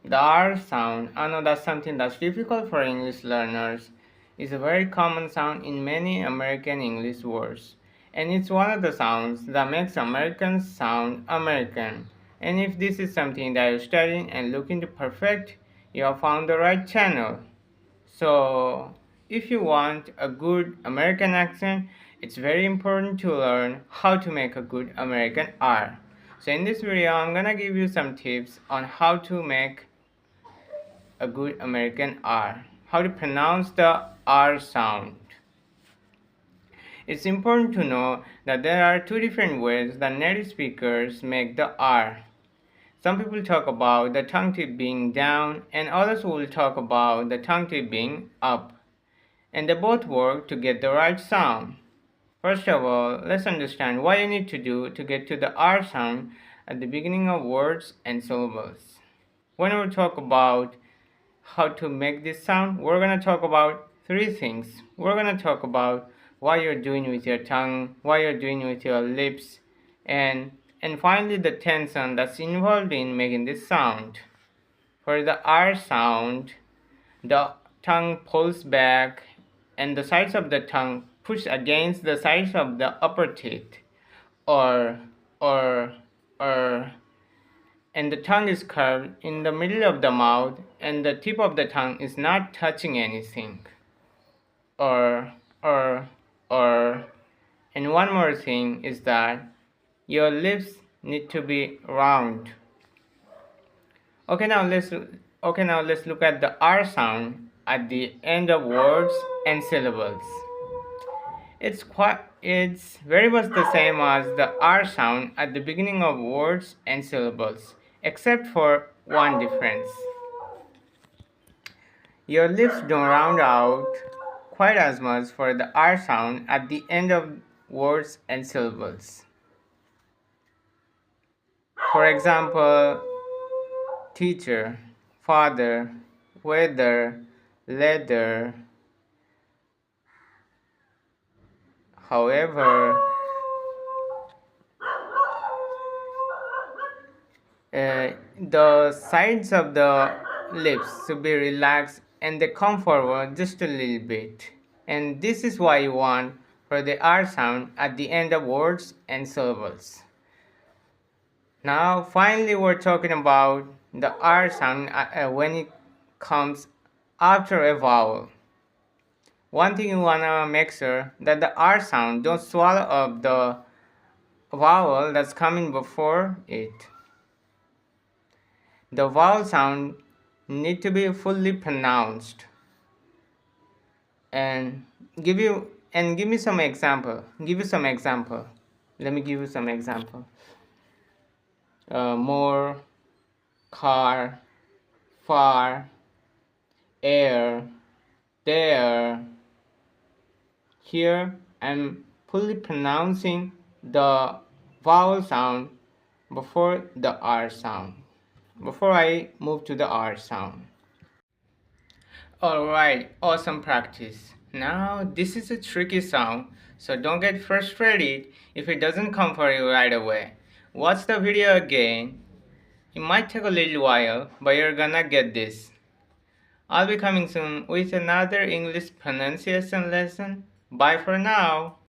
The R sound, I know that's something that's difficult for English learners, is a very common sound in many American English words. And it's one of the sounds that makes Americans sound American. And if this is something that you're studying and looking to perfect, you have found the right channel. So, if you want a good American accent, it's very important to learn how to make a good American R. So in this video, I'm gonna give you some tips on how to make a good American R, how to pronounce the R sound. It's important to know that there are two different ways that native speakers make the R. Some people talk about the tongue tip being down, and others will talk about the tongue tip being up. And they both work to get the right sound. First of all, let's understand what you need to do to get to the R sound at the beginning of words and syllables. When we talk about how to make this sound, we're going to talk about three things. We're going to talk about what you're doing with your tongue, what you're doing with your lips, and finally the tension that's involved in making this sound. For the R sound, the tongue pulls back and the sides of the tongue push against the sides of the upper teeth, or or or and the tongue is curved in the middle of the mouth and the tip of the tongue is not touching anything. Or or or and one more thing is that your lips need to be round. Okay, now let's look at the R sound at the end of words and syllables. It's very much the same as the R sound at the beginning of words and syllables, except for one difference. Your lips don't round out quite as much for the R sound at the end of words and syllables. For example, teacher, father, weather, leather. However, the sides of the lips should be relaxed and they come forward just a little bit. And this is why you want for the R sound at the end of words and syllables. Now, finally, we're talking about the R sound when it comes after a vowel. One thing you wanna make sure that the R sound don't swallow up the vowel that's coming before it. The vowel sound need to be fully pronounced. And give me some example. Give you some example. Let me give you some example. More, car, far, air, there. Here I'm fully pronouncing the vowel sound before the R sound, before I move to the R sound. Alright, awesome practice. Now this is a tricky sound, so don't get frustrated if it doesn't come for you right away. Watch the video again. It might take a little while, but you're gonna get this. I'll be coming soon with another English pronunciation lesson. Bye for now.